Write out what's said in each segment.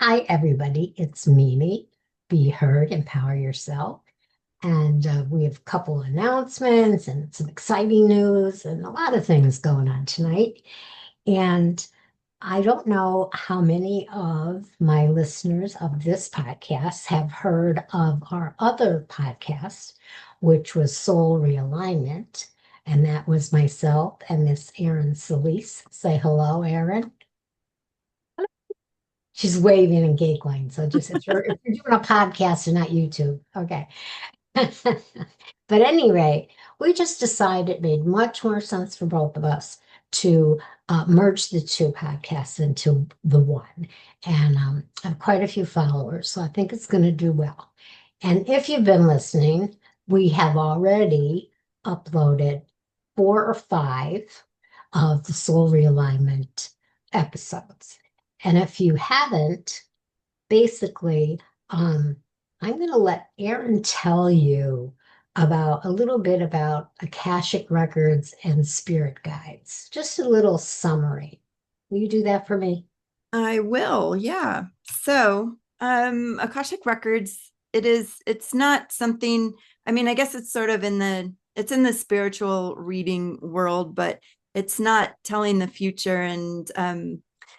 Hi, everybody. It's Mimi. Be heard, empower yourself. And we have a couple announcements and some exciting news and a lot of things going on tonight. And I don't know how many of my listeners of this podcast have heard of our other podcast, which was Soul Realignment. And that was myself and Miss Erin Celise. Say hello, Erin. She's waving and giggling. So just if you're doing a podcast and not YouTube, okay. But anyway, we just decided it made much more sense for both of us to merge the two podcasts into the one. And I have quite a few followers, so I think it's going to do well. And if you've been listening, we have already uploaded 4 or 5 of the Soul Realignment episodes. And if you haven't, basically, I'm going to let Erin tell you about a little bit about Akashic records and spirit guides. Just a little summary. Will you do that for me? I will, yeah. So, Akashic Records, it's not something, I mean, I guess it's sort of it's in the spiritual reading world, but it's not telling the future and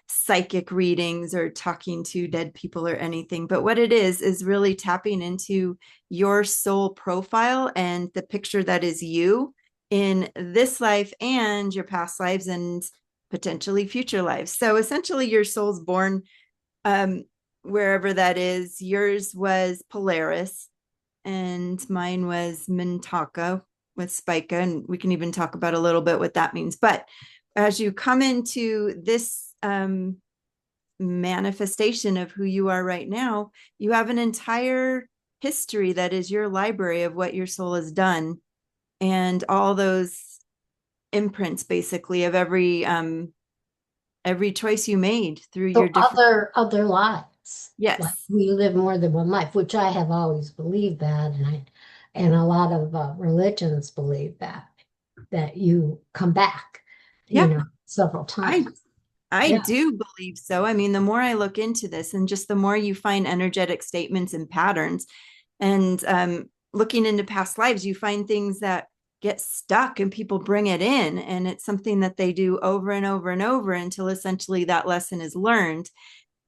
psychic readings or talking to dead people or anything. But what it is really tapping into your soul profile and the picture that is you in this life and your past lives and potentially future lives. So essentially, your soul's born um, wherever that is. Yours was Polaris, and mine was Mintaka with Spica, and we can even talk about a little bit what that means. But as you come into this manifestation of who you are right now, you have an entire history that is your library of what your soul has done, and all those imprints basically of every choice you made through your So different. other lives, like Yes. we live more than one life, which I have always believed that, and a lot of religions believe that you come back, Yep. several I times. I Yeah. do believe so. I mean, the more I look into this and just the more you find energetic statements and patterns and looking into past lives, you find things that get stuck and people bring it in. And it's something that they do over and over and over until essentially that lesson is learned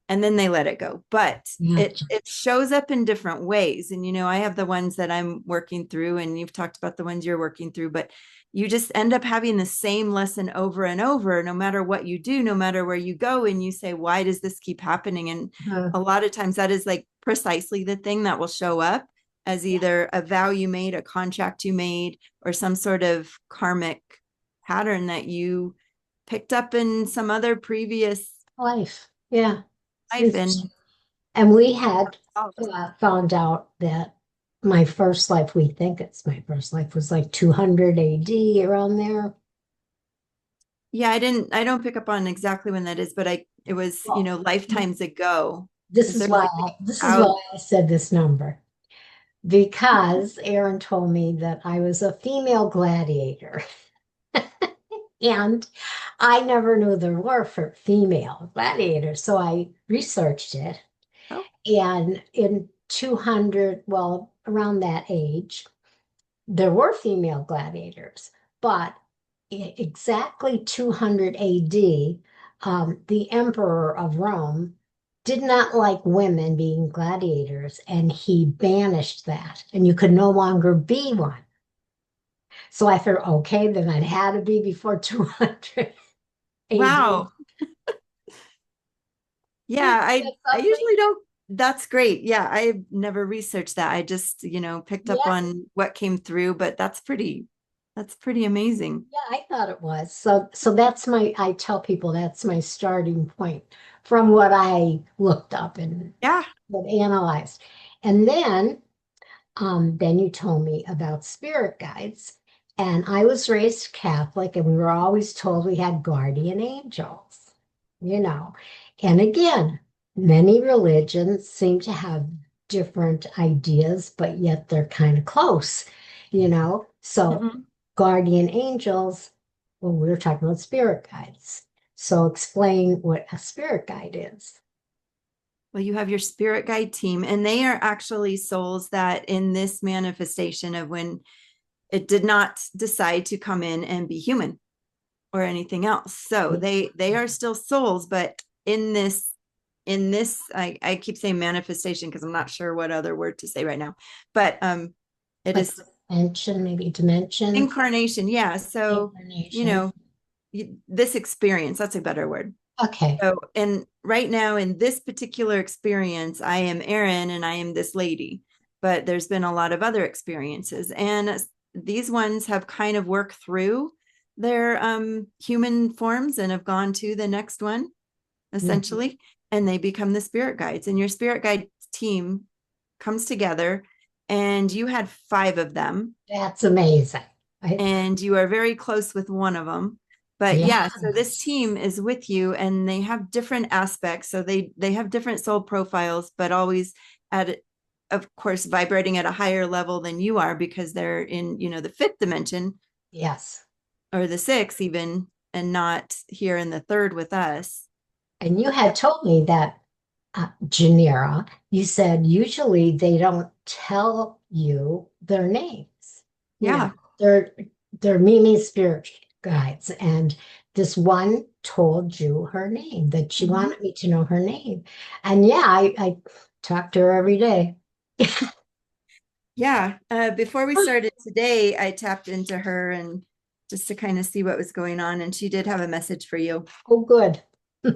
and then they let it go. But Yeah. it shows up in different ways. And I have the ones that I'm working through, and you've talked about the ones you're working through, but you just end up having the same lesson over and over, no matter what you do, no matter where you go, and you say, why does this keep happening? And Uh, a lot of times that is like precisely the thing that will show up as either a vow you made, a contract you made, or some sort of karmic pattern that you picked up in some other previous life. Yeah. life. It's, and we had found out that my first life, we think it's my first life, was like 200 AD around there. Yeah, I don't pick up on exactly when that is, but it was, Well, lifetimes ago. Is there like this is out? why I said this number, because Aaron told me that I was a female gladiator. And I never knew there were for female gladiators. So I researched it. Oh, And in 200, well, around that age, there were female gladiators, but exactly 200 AD, the emperor of Rome did not like women being gladiators, and he banished that, and you could no longer be one. So I thought, okay, then it had to be before 200 AD. wow. Yeah, I Something? usually don't. That's great. Yeah, I've never researched that. I just, picked up Yeah, on what came through, but that's pretty amazing. yeah, I thought it was. So that's I tell people that's my starting point from what I looked up and Yeah. what analyzed. And then you told me about spirit guides. And I was raised Catholic, and we were always told we had guardian angels, you know. And again, many religions seem to have different ideas, but yet they're kind of close. So Mhm. guardian angels, well, we were talking about spirit guides. So explain what a spirit guide is. Well, you have your spirit guide team, and they are actually souls that in this manifestation of when it did not decide to come in and be human or anything else. So they are still souls, but in this I keep saying manifestation because I'm not sure what other word to say right now, but it Like is dimension, maybe dimension, incarnation. Yeah. So, you incarnation. know, this experience, that's a better word. Okay. So, and right now in this particular experience, I am Erin and I am this lady, but there's been a lot of other experiences. And these ones have kind of worked through their human forms and have gone to the next one, Mhm. essentially, and they become the spirit guides. And your spirit guide team comes together, and you had 5 of them, That's amazing. I, and you are very close with one of them. But yeah, so this yes. team is with you, and they have different aspects. So they have different soul profiles, but always at, of course, vibrating at a higher level than you are, because they're in, the 5th dimension Yes. or the 6th even, and not here in the 3rd with us. And you had told me that, Janera, you said usually they don't tell you their names. You know, Yeah. they're they're Mimi spirit guides, and this one told you her name, that she Mhm. wanted me to know her name. And yeah, I talk to her every day. Yeah. Before we started today, I tapped into her and just to kind of see what was going on. And she did have a message for you. Oh, good.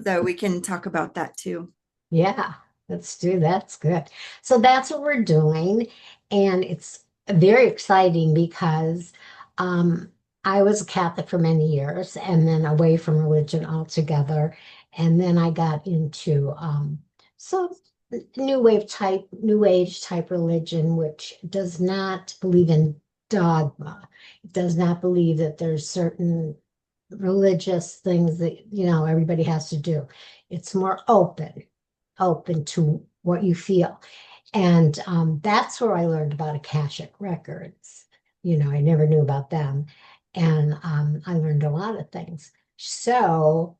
So we can talk about that too. Yeah, let's do that's good. So that's what we're doing. And it's very exciting because um, I was a Catholic for many years and then away from religion altogether. And then I got into some new age type religion, which does not believe in dogma. It does not believe that there's certain religious things that, everybody has to do. It's more open to what you feel. And that's where I learned about Akashic records. I never knew about them. And I learned a lot of things. So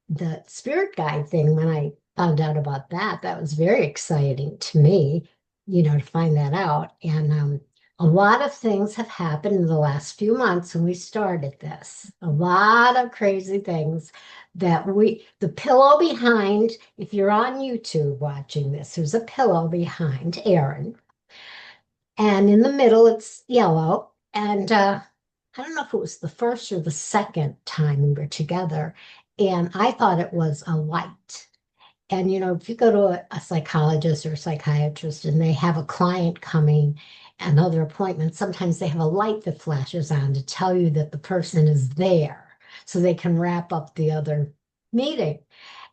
the spirit guide thing, when I found out about that, that was very exciting to me, to find that out. And a lot of things have happened in the last few months when we started this. A lot of crazy things the pillow behind, if you're on YouTube watching this, there's a pillow behind Erin, and in the middle it's yellow. And I don't know if it was the first or the second time we were together, and I thought it was a light. And if you go to a psychologist or a psychiatrist and they have a client coming and other appointments, sometimes they have a light that flashes on to tell you that the person is there so they can wrap up the other meeting.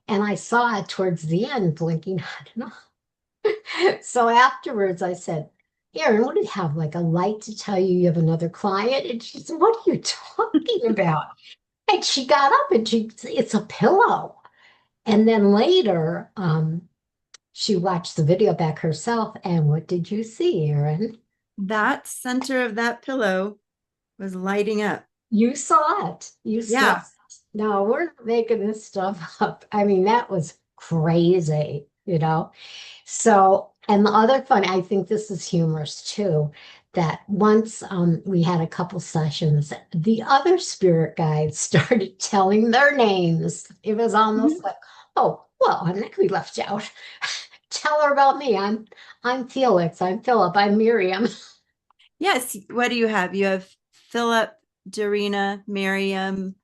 And I saw it towards the end blinking. I don't know. So afterwards I said, Erin, what do you have? Like a light to tell you have another client? And she said, what are you talking about? And she got up and it's a pillow. And then later, she watched the video back herself. And what did you see, Erin? That center of that pillow was lighting up. You saw it. You saw it. Yeah. No, we're not making this stuff up. I mean, that was crazy. So, and the other fun, I think this is humorous too, that once we had a couple sessions, the other spirit guides started telling their names. It was almost Mhm. like, oh, well, I'm not gonna be left out. Tell her about me. I'm Felix. I'm Philip. I'm Miriam. Yes. What do you have? You have Philip, Dorina, Miriam,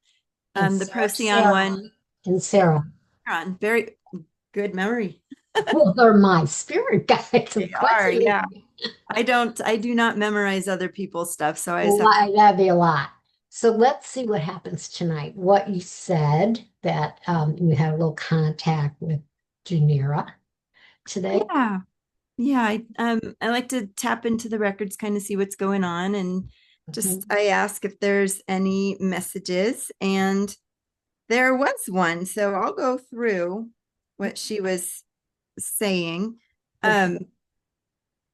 And the Sarah, Procyon one. and Sarah. On. Very good memory. Well, they're my spirit guides. They Of course are, it is. yeah. I do not memorize other people's stuff. So I just have to. That'd be a lot. So let's see what happens tonight. What you said that you had a little contact with Janira today. Yeah. Yeah. I like to tap into the records, kind of see what's going on. And just Mhm. I ask if there's any messages. And there was one. So I'll go through what she was saying. Okay. Um,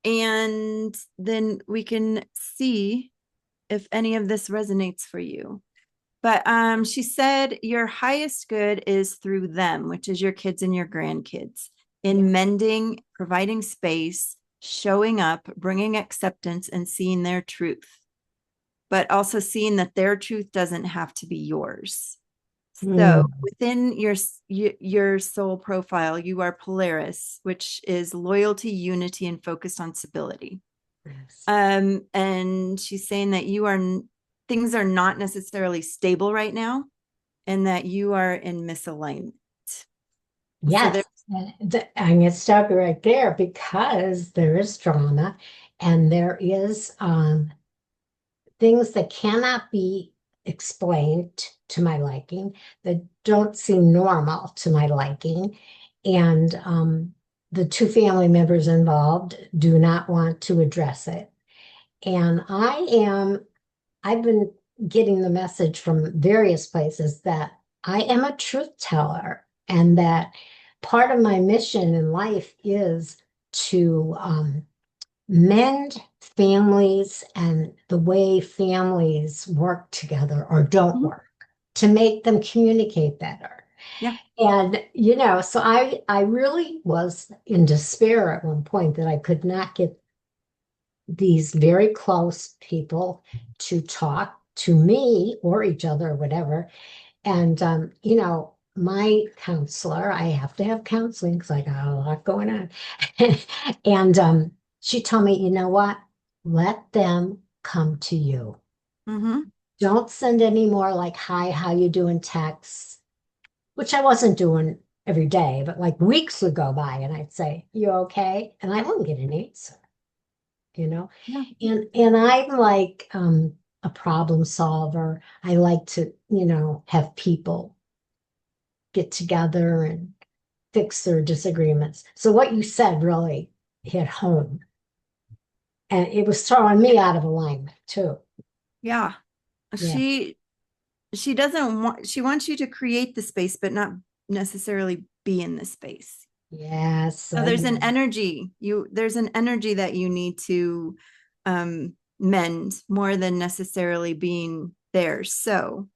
and then we can see if any of this resonates for you. But she said your highest good is through them, which is your kids and your grandkids. Yeah. in mending, providing space, showing up, bringing acceptance, and seeing their truth, but also seeing that their truth doesn't have to be yours. So Mm. within your soul profile, you are Polaris, which is loyalty, unity, and focused on stability. Yes. And she's saying that things are not necessarily stable right now, and that you are in misalignment. So there, Yes. I'm going to stop you right there because there is drama and there is things that cannot be explained to my liking, that don't seem normal to my liking. And the two family members involved do not want to address it. And I've been getting the message from various places that I am a truth teller and that part of my mission in life is to mend families and the way families work together or don't Mhm. work to make them communicate better. Yeah. And, so I really was in despair at one point that I could not get these very close people to talk to me or each other or whatever. And, my counselor, I have to have counseling because I got a lot going on. And she told me, you know what? Let them come to you. Mm-hmm. Don't send any more like, hi, how you doing texts, which I wasn't doing every day, but like weeks would go by and I'd say, you okay? And I wouldn't get an answer, you know? Yeah. And I'm like a problem solver. I like to, have people get together and fix their disagreements. So what you said really hit home. And it was throwing me out of alignment too. Yeah. Yeah. She doesn't want, she wants you to create the space, but not necessarily be in the space. Yes. So there's an energy that you need to mend more than necessarily being there. So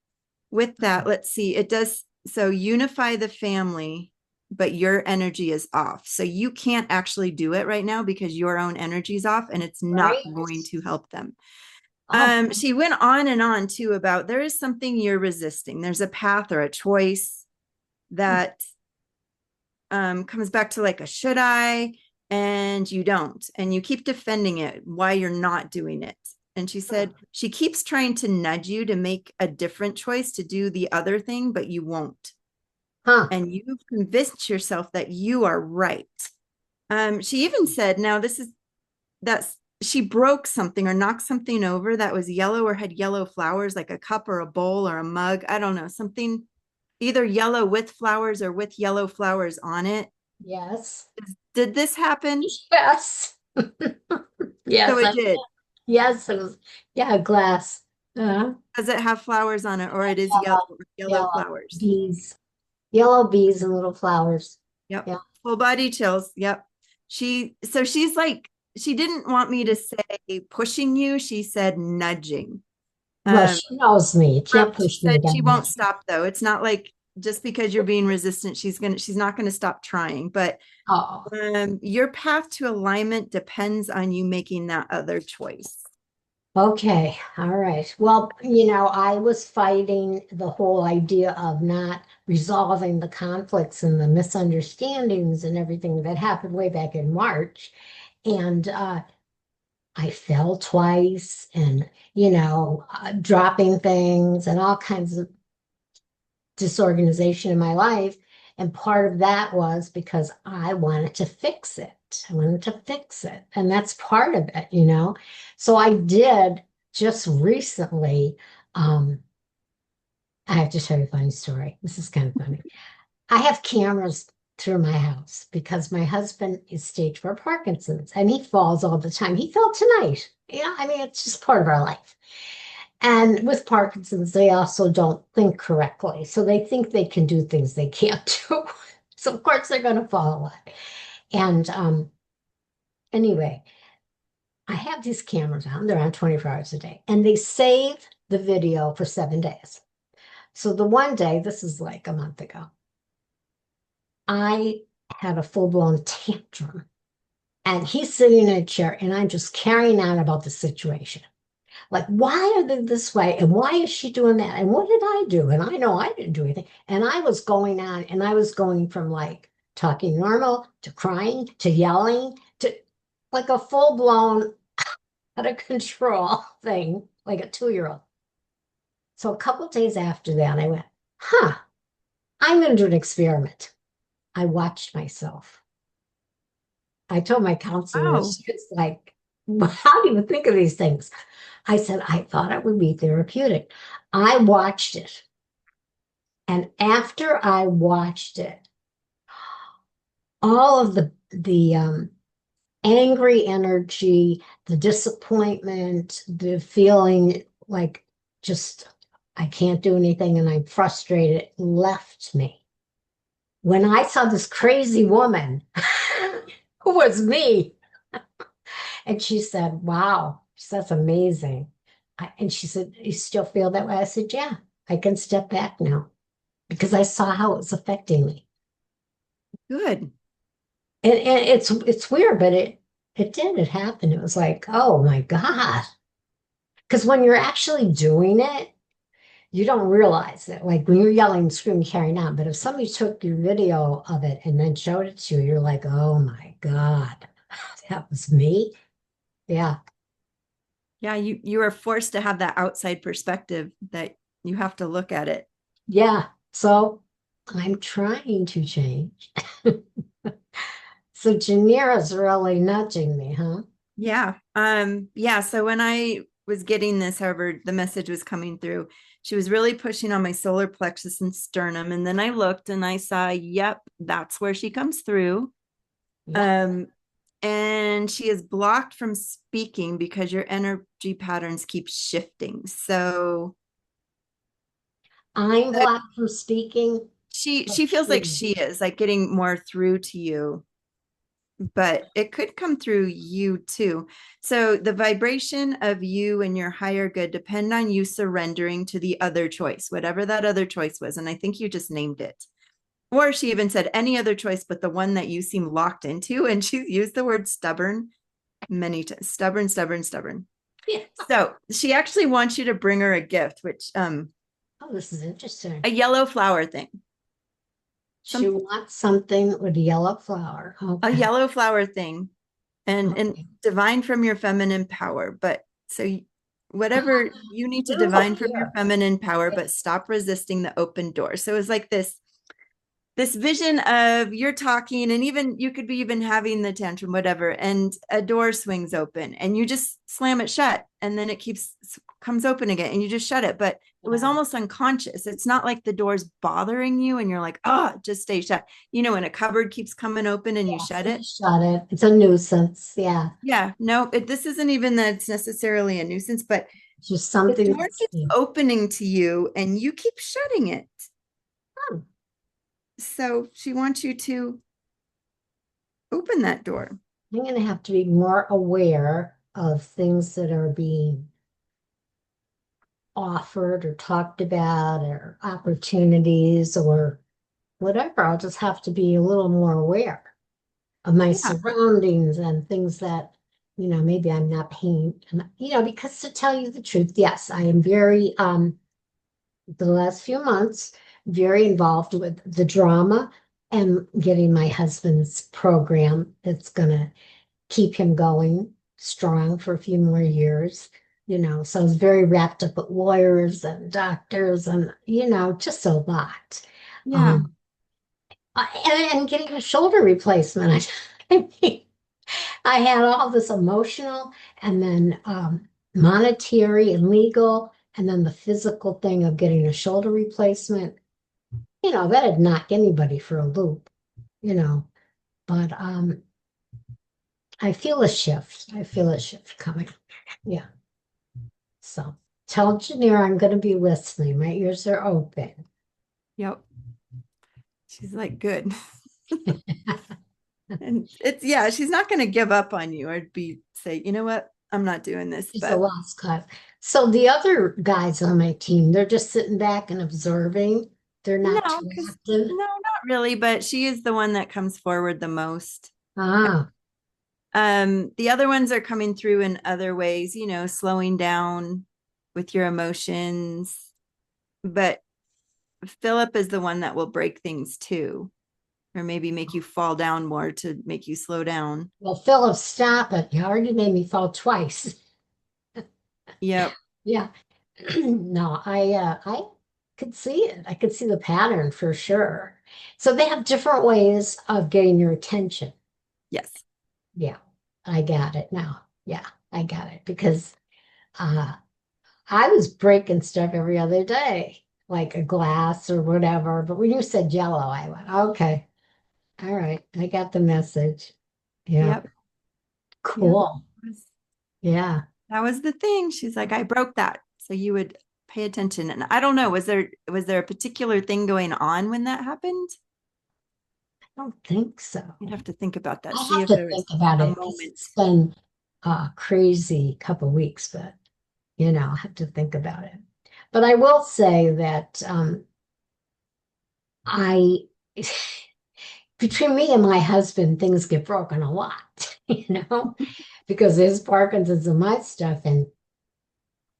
with that, let's see, it does, so unify the family, but your energy is off. So you can't actually do it right now because your own energy is off and it's not Right. going to help them. Oh, She went on and on too about there is something you're resisting. There's a path or a choice that comes back to like a should I, and you don't, and you keep defending it why you're not doing it. And she said she keeps trying to nudge you to make a different choice to do the other thing, but you won't. huh. And you've convinced yourself that you are right. She even said, now that's she broke something or knocked something over that was yellow or had yellow flowers, like a cup or a bowl or a mug. I don't know, something either yellow with flowers or with yellow flowers on it. Yes. Did this happen? Yes. So Yes. it did. Yes. It was, yeah, glass. Uh, Does it have flowers on it, or it is yellow, yellow yellow flowers? bees, yellow bees and little flowers. Yep. Yeah. Full body chills. Yep. She's like, she didn't want me to say pushing you. She said nudging. Well, Um, she knows me. You can't she push me said she down. won't stop though. It's not like just because you're being resistant, she's not gonna stop trying. But Oh, your path to alignment depends on you making that other choice. okay. All right. Well, I was fighting the whole idea of not resolving the conflicts and the misunderstandings and everything that happened way back in March. And I fell twice and, dropping things and all kinds of disorganization in my life. And part of that was because I wanted to fix it. I wanted to fix it. And that's part of it. So I did just recently. I have to tell you a funny story. This is kind of funny. I have cameras through my house because my husband is stage 4 Parkinson's and he falls all the time. He fell tonight. I mean, it's just part of our life. And with Parkinson's, they also don't think correctly. So they think they can do things they can't do. So of course they're going to fall a lot. And anyway, I have these cameras on. They're on 24 hours a day. And they save the video for 7 days. So the one day, this is like a month ago, I had a full-blown tantrum. And he's sitting in a chair, and I'm just carrying on about the situation. Like, why are they this way? And why is she doing that? And what did I do? And I know I didn't do anything. And I was going on, and I was going from like talking normal to crying to yelling to like a full-blown out of control thing, like a 2-year-old. So a couple of days after that, I went, huh, I'm going to do an experiment. I watched myself. I told my counselor, Oh, she was like, how do you think of these things? I said, I thought it would be therapeutic. I watched it. And after I watched it, all of the angry energy, the disappointment, the feeling like just I can't do anything and I'm frustrated left me. When I saw this crazy woman who was me, and she said, wow, that's amazing. And she said, you still feel that way? I said, yeah, I can step back now because I saw how it was affecting me. good. And it's weird, but it did. It happened. It was like, oh my God. Because when you're actually doing it, you don't realize it. Like when you're yelling, screaming, carrying on. But if somebody took your video of it and then showed it to you, you're like, oh my God, that was me. Yeah. Yeah, you are forced to have that outside perspective that you have to look at it. Yeah. So I'm trying to change. So Janira's really nudging me, huh? Yeah. Yeah. So when I was getting this, however, the message was coming through, she was really pushing on my solar plexus and sternum. And then I looked and I saw, yep, that's where she comes through. Yeah. Um, and she is blocked from speaking because your energy patterns keep shifting. So I'm uh, blocked from speaking, but she feels like she, she is like getting more through to you, but it could come through you too. So the vibration of you and your higher good depend on you surrendering to the other choice, whatever that other choice was. And I think you just named it. Or she even said any other choice but the one that you seem locked into. And she used the word stubborn many times. Stubborn, stubborn, stubborn. yeah. So she actually wants you to bring her a gift, which Oh, this is interesting. a yellow flower thing. She Some wants something with a yellow flower. a Okay. yellow flower thing and Okay. divine from your feminine power. But so whatever you need to Oh, divine from your here. feminine power, but stop resisting the open door. So it's like this vision of you're talking and even you could be even having the tantrum, whatever, and a door swings open and you just slam it shut and then it comes open again and you just shut it. But it was Yeah. almost unconscious. It's not like the door's bothering you and you're like, oh, just stay shut. You know, when a cupboard keeps coming open and you Yes, shut you it. shut it. It's a nuisance. Yeah. Yeah, no, this isn't even that it's necessarily a nuisance, but It's just the something door that's keeps opening to you and you keep shutting it. hmm, So she wants you to open that door. I'm going to have to be more aware of things that are being offered or talked about or opportunities or whatever. I'll just have to be a little more aware of my Yeah. surroundings and things that, maybe I'm not paying, because to tell you the truth, yes, I am very, the last few months, very involved with the drama and getting my husband's program that's going to keep him going strong for a few more years. So I was very wrapped up with lawyers and doctors and, just a lot. Yeah. Um, and getting a shoulder replacement. I mean, I had all this emotional and then monetary and legal, and then the physical thing of getting a shoulder replacement. That'd knock anybody for a loop, you know. But I feel a shift. I feel a shift coming. Yeah. So tell Janira I'm going to be listening. My ears are open. Yep. She's like, good. And it's, yeah, she's not going to give up on you or be say, you know what, I'm not doing this. She's a But lost cause. So the other guys on my team, they're just sitting back and observing. They're not no, too because active. no, not really, but she is the one that comes forward the most. Ah, The other ones are coming through in other ways, slowing down with your emotions. But Philip is the one that will break things too, or maybe make you fall down more to make you slow down. well, Philip, stop it. You already made me fall twice. Yep. Yeah. No, I could see it. I could see the pattern for sure. So they have different ways of getting your attention. Yes. Yeah, I got it now. Yeah, I got it because uh I was breaking stuff every other day, like a glass or whatever. But when you said yellow, I went, okay, all right, I got the message. Yeah, Yep. Yep. cool. Yeah. That was the thing. She's like, I broke that. So you would pay attention. And I don't know, was there a particular thing going on when that happened? I don't think so. You'd have to think about that. I See have if to there was think about a it because moment. it's been a crazy couple weeks, but I have to think about it. But I will say that I, between me and my husband, things get broken a lot, because there's Parkinson's and my stuff. And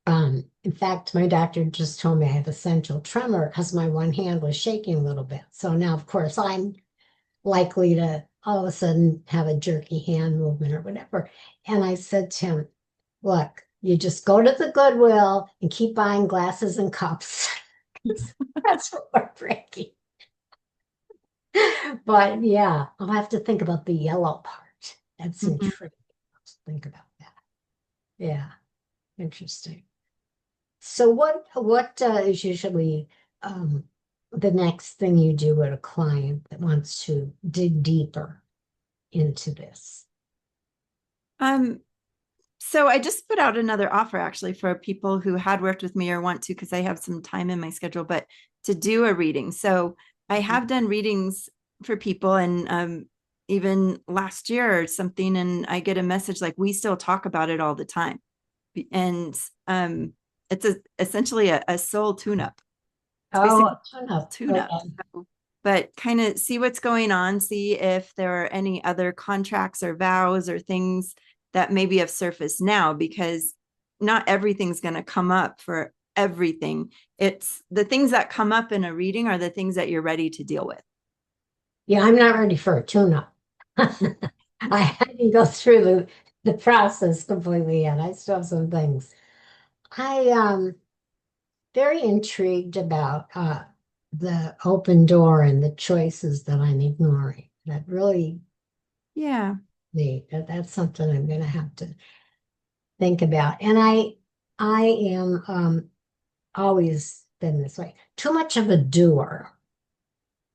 in fact, my doctor just told me I have essential tremor because my one hand was shaking a little bit. So now, of course, I'm likely to all of a sudden have a jerky hand movement or whatever. And I said to him, look, you just go to the Goodwill and keep buying glasses and cups. That's what we're breaking. But yeah, I'll have to think about the yellow part. That's Mhm. intriguing. Let's think about that. Yeah, interesting. So what is usually the next thing you do with a client that wants to dig deeper into this? Um, so I just put out another offer actually for people who had worked with me or want to, because I have some time in my schedule, but to do a reading. So I have done readings for people, and even last year or something, and I get a message like, we still talk about it all the time. And it's essentially a soul tune-up. It's Oh, basically a tune-up. tune-up. Okay. So, but kind of see what's going on, see if there are any other contracts or vows or things that maybe have surfaced now, because not everything's going to come up for everything. It's the things that come up in a reading are the things that you're ready to deal with. Yeah, I'm not ready for a tune-up. I didn't go through the process completely yet. I still have some things. I very intrigued about the open door and the choices that I'm ignoring. That really Yeah. neat. That's something I'm going to have to think about. And I am always been this way. Too much of a doer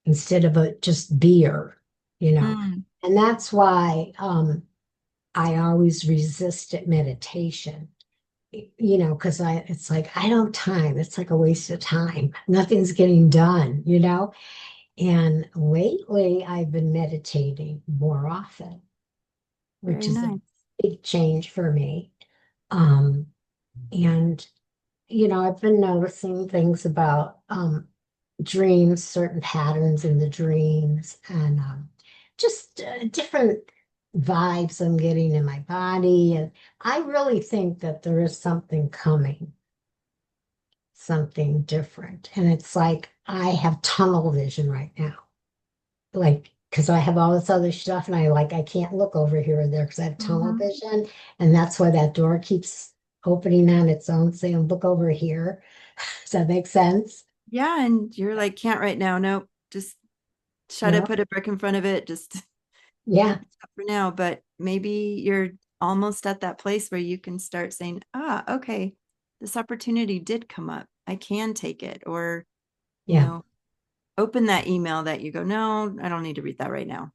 instead of a just beer. Mm, And that's why I always resisted meditation. Because it's like I don't have time. It's like a waste of time. Nothing's getting done. And lately I've been meditating more often, which very is a nice. big change for me. Um, and I've been noticing things about dreams, certain patterns in the dreams, and just different vibes I'm getting in my body. And I really think that there is something coming, something different. And it's like I have tunnel vision right now, like because I have all this other stuff, and I can't look over here or there because I have tunnel Mhm. vision, and that's why that door keeps opening on its own, saying, "Look over here." Does that make sense? Yeah, and you're like, can't right now. Nope. Just shut it, Yeah. put a brick in front of it. Just Yeah. for now, but maybe you're almost at that place where you can start saying, okay, this opportunity did come up. I can take it. Or, you Yeah. know, open that email that you go, no, I don't need to read that right now.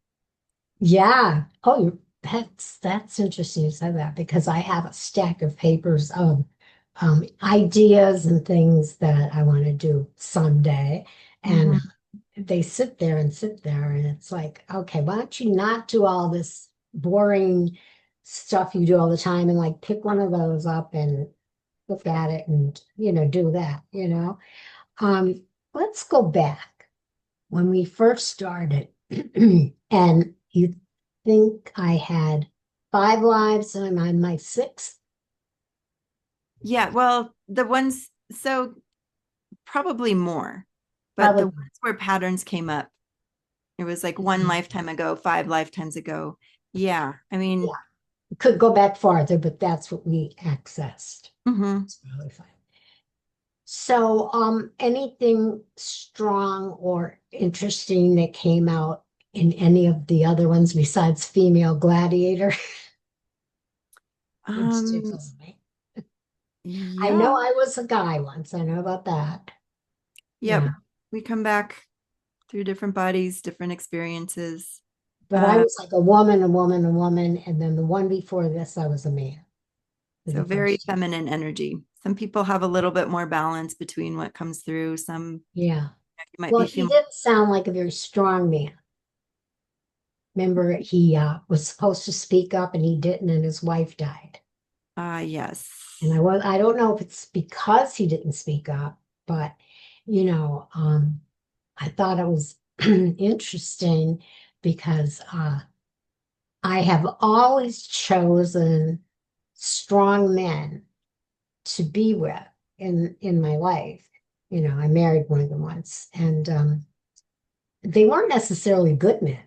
Yeah. Oh, that's interesting you said that because I have a stack of papers of ideas and things that I want to do someday. And Mhm. they sit there, and it's like, okay, why don't you not do all this boring stuff you do all the time and like pick one of those up and look at it and do that. Let's go back. when we first started, and you think I had 5 lives and I'm on my sixth? Yeah, well, the ones, so probably more, but the Probably. ones where patterns came up, it was like one lifetime ago, 5 lifetimes ago. Yeah, I mean, Yeah, could go back farther, but that's what we accessed. mhm. It's probably fine. So, anything strong or interesting that came out in any of the other ones besides female gladiator? It's um, tickles me. I know yeah, I was a guy once. I know about that. yep. Yeah. We come back through different bodies, different experiences. But I Uh, was like a woman, a woman, a woman. And then the one before this, I was a man for the so very first two. feminine energy. Some people have a little bit more balance between what comes through. Some Yeah. you might Well, be he feeling, didn't sound like a very strong man. Remember, he was supposed to speak up and he didn't, and his wife died. And yes. I don't know if it's because he didn't speak up, but you know, I thought it was interesting because I have always chosen strong men to be with in my life. You know, I married one of them once, and they weren't necessarily good men,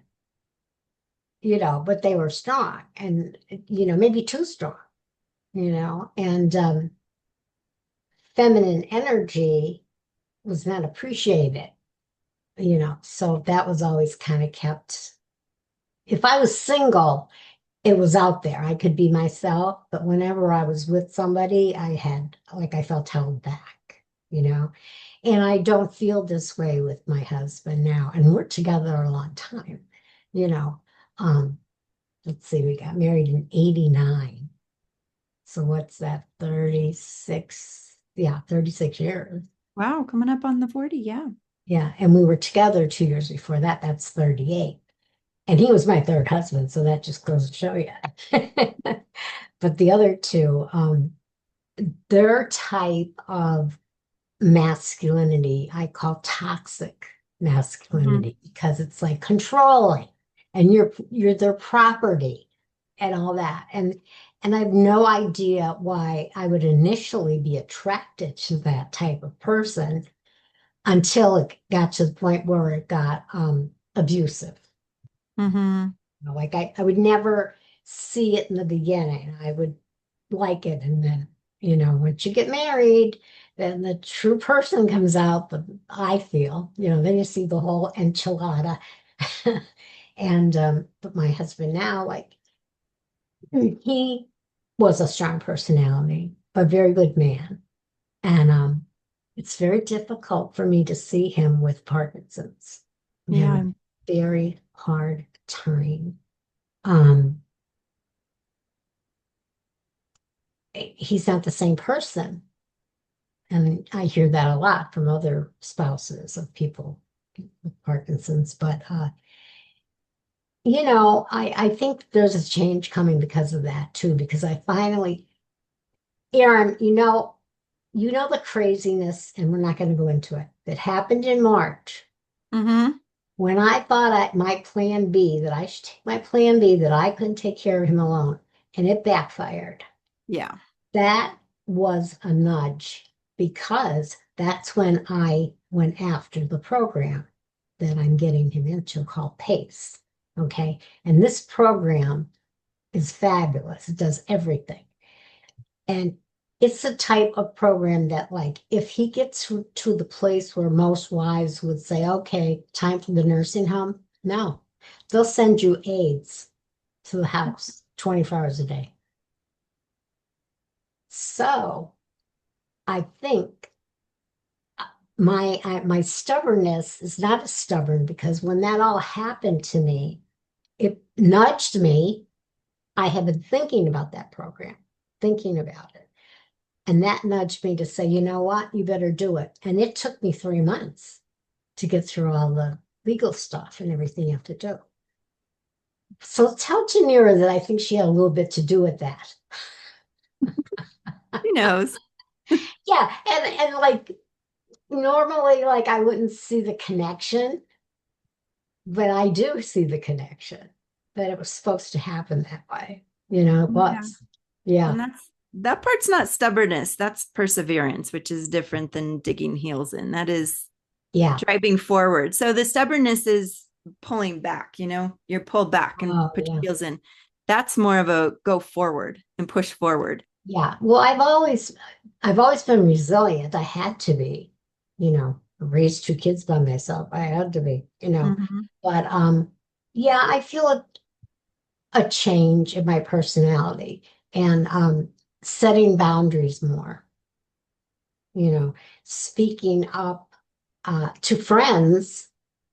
you know, but they were strong, and you know, maybe too strong, you know, and feminine energy was not appreciated, you know, so that was always kind of kept. If I was single, it was out there. I could be myself, but whenever I was with somebody, I had like I felt held back, you know. And I don't feel this way with my husband now. And we're together a long time, you know. Um, let's see, we got married in 89. So what's that? 36, yeah, 36 years. Wow, coming up on the 40. Yeah. Yeah. And we were together 2 years before that. That's 38. And he was my third husband, so that just goes to show you. But the other two, their type of masculinity I call toxic Mhm. masculinity because it's like controlling and you're their property and all that. And I have no idea why I would initially be attracted to that type of person until it got to the point where it got abusive. Mhm. You know, like I would never see it in the beginning. I would like it. And then, you know, once you get married, then the true person comes out, but I feel, you know, then you see the whole enchilada. And but my husband now, like he was a strong personality, a very good man. And it's very difficult for me to see him with Parkinson's. I'm having Yeah. a very hard time. Um, he's not the same person. And I hear that a lot from other spouses of people with Parkinson's. But, you know, I think there's a change coming because of that too, because I finally, Erin, you know the craziness, and we're not going to go into it, that happened in March Mhm. when I thought my plan B, that I should take my plan B, that I couldn't take care of him alone, and it backfired. Yeah. That was a nudge because that's when I went after the program that I'm getting him into called PACE. Okay. And this program is fabulous. It does everything. And it's a type of program that, like, if he gets to the place where most wives would say, okay, time for the nursing home, no, they'll send you aides to the house 24 hours a day. So I think my stubbornness is not as stubborn because when that all happened to me, it nudged me. I have been thinking about that program, thinking about it. And that nudged me to say, you know what, you better do it. And it took me 3 months to get through all the legal stuff and everything you have to do. So tell Janira that I think she had a little bit to do with that. Who knows? Yeah, and like normally, like I wouldn't see the connection, but I do see the connection that it was supposed to happen that way. It Yeah. was. Yeah. And that part's not stubbornness. That's perseverance, which is different than digging heels in. That is Yeah. driving forward. So the stubbornness is pulling back, you're pulled back and Oh, put your yeah. heels in. That's more of a go forward and push forward. Yeah. Well, I've always been resilient. I had to be, raised two kids by myself. I had to be. Mm-hmm. But yeah, I feel a change in my personality and setting boundaries more, you know, speaking up to friends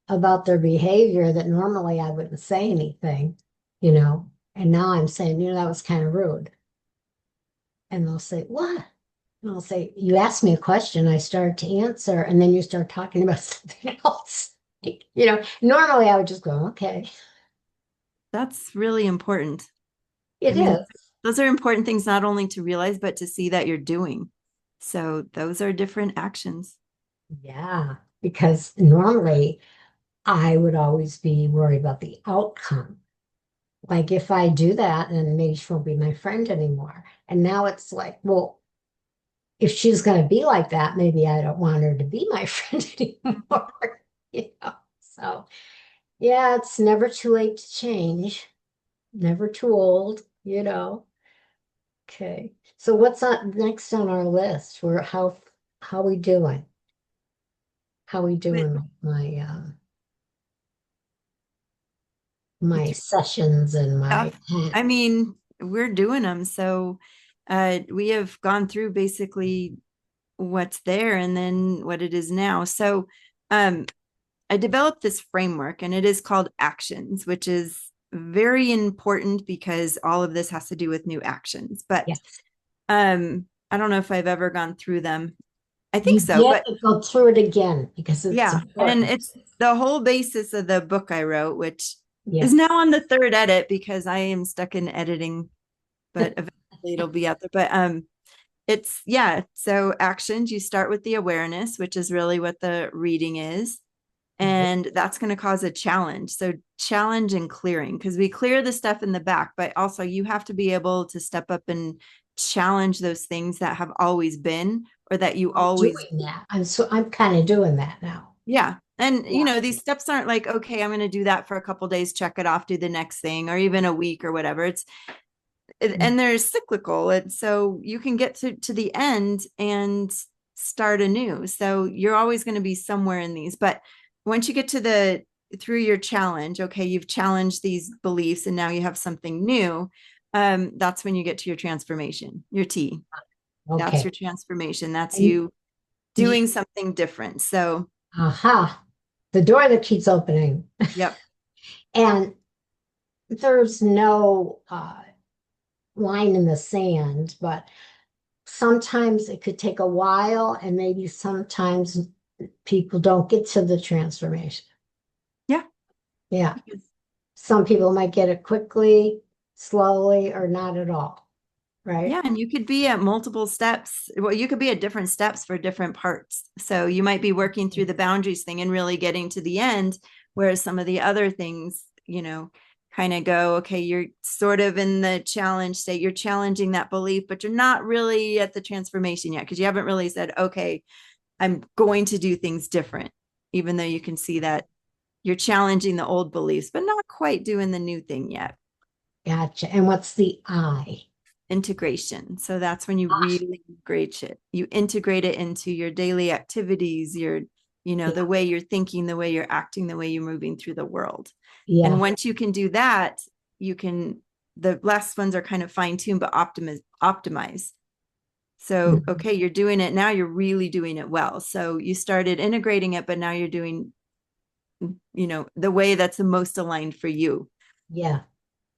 about their behavior that normally I wouldn't say anything. And now I'm saying, that was kind of rude. And they'll say, what? And I'll say, you asked me a question, I started to answer, and then you start talking about something else. Normally I would just go, okay, That's really important. I it mean, is. those are important things not only to realize, but to see that you're doing. So those are different actions. Yeah, because normally I would always be worried about the outcome. Like if I do that, then maybe she won't be my friend anymore. And now it's like, well, if she's going to be like that, maybe I don't want her to be my friend anymore. So yeah, it's never too late to change, never too old. Okay. So what's on next on our list? How we doing? How we With, doing my with sessions and my stuff, I mean, we're doing them. So we have gone through basically what's there and then what it is now. So um, I developed this framework and it is called actions, which is very important because all of this has to do with new actions. But yes. I don't know if I've ever gone through them. I think You so, get but to go through it again because it's yeah. And important. it's the whole basis of the book I wrote, which is now Yes. on the third edit because I am stuck in editing, but eventually it'll be out there. But it's yeah. So actions, you start with the awareness, which is really what the reading is. Right. And that's going to cause a challenge. So challenge and clearing, because we clear the stuff in the back, but also you have to be able to step up and challenge those things that have always been or that you I'm always doing that. I'm kind of doing that now. yeah. And Yeah. these steps aren't like, okay, I'm going to do that for a couple days, check it off, do the next thing, or even a week or whatever. And they're cyclical. And so you can get to the end and start anew. So you're always going to be somewhere in these. But once you get through your challenge, okay, you've challenged these beliefs and now you have something new. That's when you get to your transformation, your T. That's Okay. your transformation. That's And you doing something different. So, aha, the door that keeps opening. yep. And there's no line in the sand, but sometimes it could take a while, and maybe sometimes people don't get to the transformation. Yeah. Yeah. Some people might get it quickly, slowly, or not at all. Right? Yeah, and you could be at multiple steps. Well, you could be at different steps for different parts. So you might be working through the boundaries thing and really getting to the end, whereas some of the other things, kind of go, okay, you're sort of in the challenge state. You're challenging that belief, but you're not really at the transformation yet because you haven't really said, okay, I'm going to do things different, even though you can see that you're challenging the old beliefs, but not quite doing the new thing yet. Gotcha. And what's the I? Integration. So that's when you Ah, really integrate it. You integrate it into your daily activities, yeah. the way you're thinking, the way you're acting, the way you're moving through the world. And Yeah. once you can do that, the last ones are kind of fine tuned, but optimize. So, Mhm. okay, you're doing it now, you're really doing it well. So you started integrating it, but now you're doing, the way that's the most aligned for you. Yeah.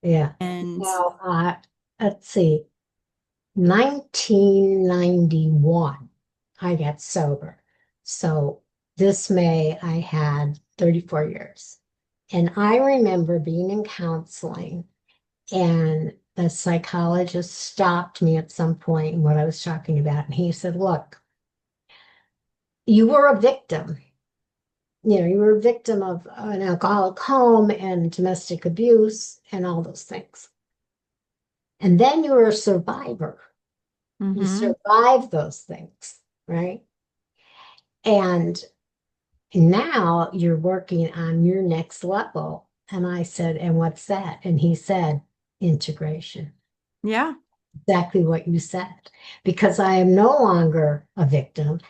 Yeah. And Now, let's see. 1991, I got sober. So this May, I had 34 years. And I remember being in counseling, and the psychologist stopped me at some point in what I was talking about. And he said, look, you were a victim. you were a victim of an alcoholic home and domestic abuse and all those things. And then you were a survivor. You Mm-hmm. survived those things, right? And now you're working on your next level. And I said, and what's that? And he said, integration. Yeah. Exactly what you said. Because I am no longer a victim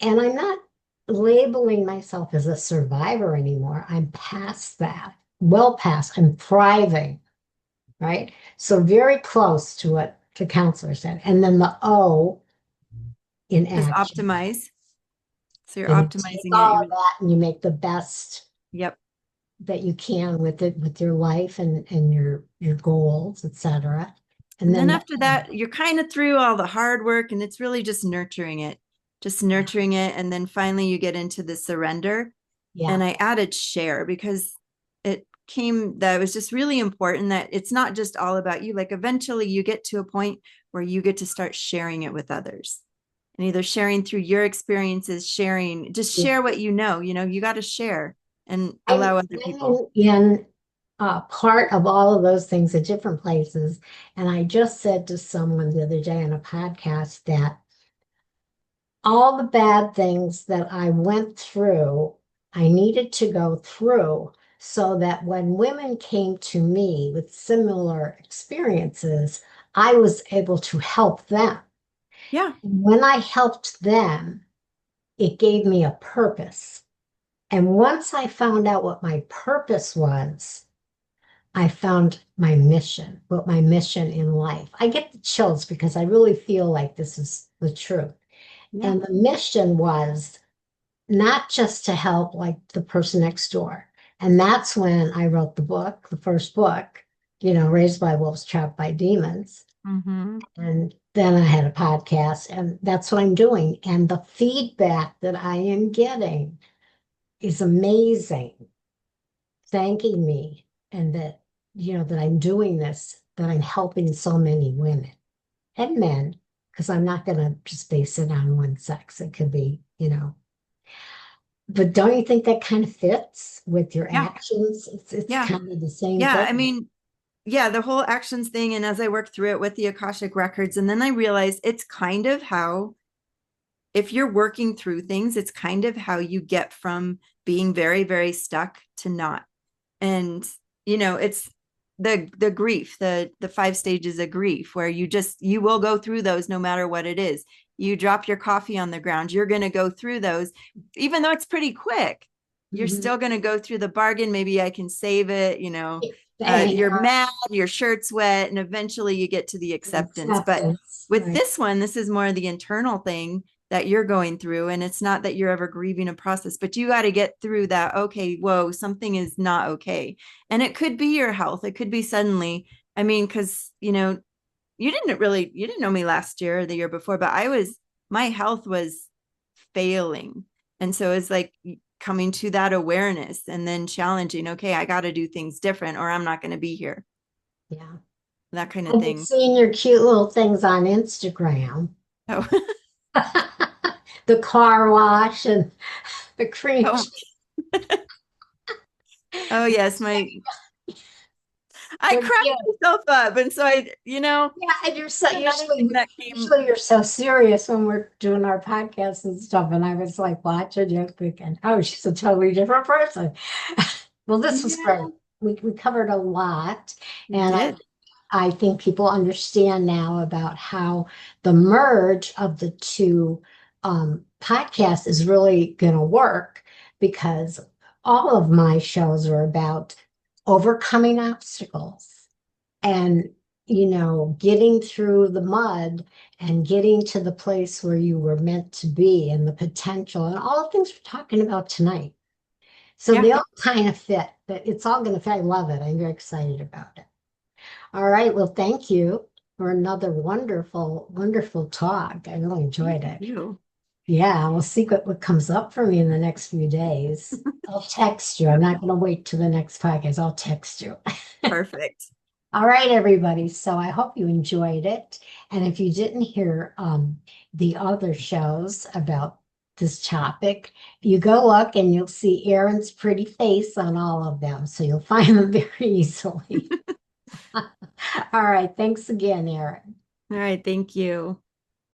and I'm not labeling myself as a survivor anymore. I'm past that, well past. I'm thriving, right? So very close to what the counselor said. And then the O in Is action. optimize. So you're Then you take optimizing it. all You're, of that and you make the best yep. that you can with it, with your life and your goals, etc. And And then then the after that, you're kind of through all the hard work and it's really just nurturing it, just yeah, nurturing it. And then finally you get into the surrender. yeah. And I added share because it came that it was just really important that it's not just all about you. Like eventually you get to a point where you get to start sharing it with others and either sharing through your experiences, sharing, just share what you got to share and I'm allow other people. in part of all of those things at different places. And I just said to someone the other day on a podcast that all the bad things that I went through, I needed to go through so that when women came to me with similar experiences, I was able to help them. Yeah. And when I helped them, it gave me a purpose. And once I found out what my purpose was, I found my mission, what my mission in life. I get the chills because I really feel like this is the truth. Yeah. And the mission was not just to help like the person next door. And that's when I wrote the book, the first book, Raised by Wolves, Trapped by Demons. Mm-hmm. And then I had a podcast, and that's what I'm doing. And the feedback that I am getting is amazing, thanking me, and that I'm doing this, that I'm helping so many women and men, because I'm not going to just base it on one sex. It could be. But don't you think that kind of fits with your Yeah. actions? It's Yeah. kind of the same Yeah. I thing. mean, yeah, the whole actions thing. And as I worked through it with the Akashic records, and then I realized it's kind of how, if you're working through things, it's kind of how you get from being very, very stuck to not. And, it's the grief, the 5 stages of grief, where you will go through those no matter what it is. You drop your coffee on the ground, you're going to go through those, even though it's pretty quick. You're Mhm. still going to go through the bargain. Maybe I can save it, Hang you're on, mad, your shirt's wet, and eventually you get to the acceptance. But acceptance, with right? this one, this is more the internal thing that you're going through. And it's not that you're ever grieving a process, but you got to get through that. Okay, whoa, something is not okay. And it could be your health. It could be suddenly, I mean, because, you didn't know me last year or the year before, but my health was failing. And so it's like coming to that awareness and then challenging, okay, I got to do things different or I'm not going to be here. Yeah. That kind of I've been thing. seeing your cute little things on Instagram. Oh, The car wash and the cream oh, cheese. oh, yes. I They're cracked cute. myself up. And so Yeah, and you're so another thing usually that came, usually you're so serious when we're doing our podcasts and stuff. And I was like watching you thinking, oh, she's a totally different person. Well, this was yeah, great. We covered a lot, we and did. I think people understand now about how the merge of the two podcasts is really going to work, because all of my shows are about overcoming obstacles and getting through the mud and getting to the place where you were meant to be, and the potential and all the things we're talking about tonight. So Yeah. they all kind of fit, but it's all going to fit. I love it. I'm very excited about it. All right. Well, thank you for another wonderful, wonderful talk. I really Thank enjoyed it. you. Yeah, we'll see what comes up for me in the next few days. I'll text you. I'm not going to wait till the next podcast. I'll text you. Perfect. All right, everybody. So I hope you enjoyed it. And if you didn't hear the other shows about this topic, you go look and you'll see Erin's pretty face on all of them. So you'll find them very easily. All right. Thanks again, Erin. All right, thank you.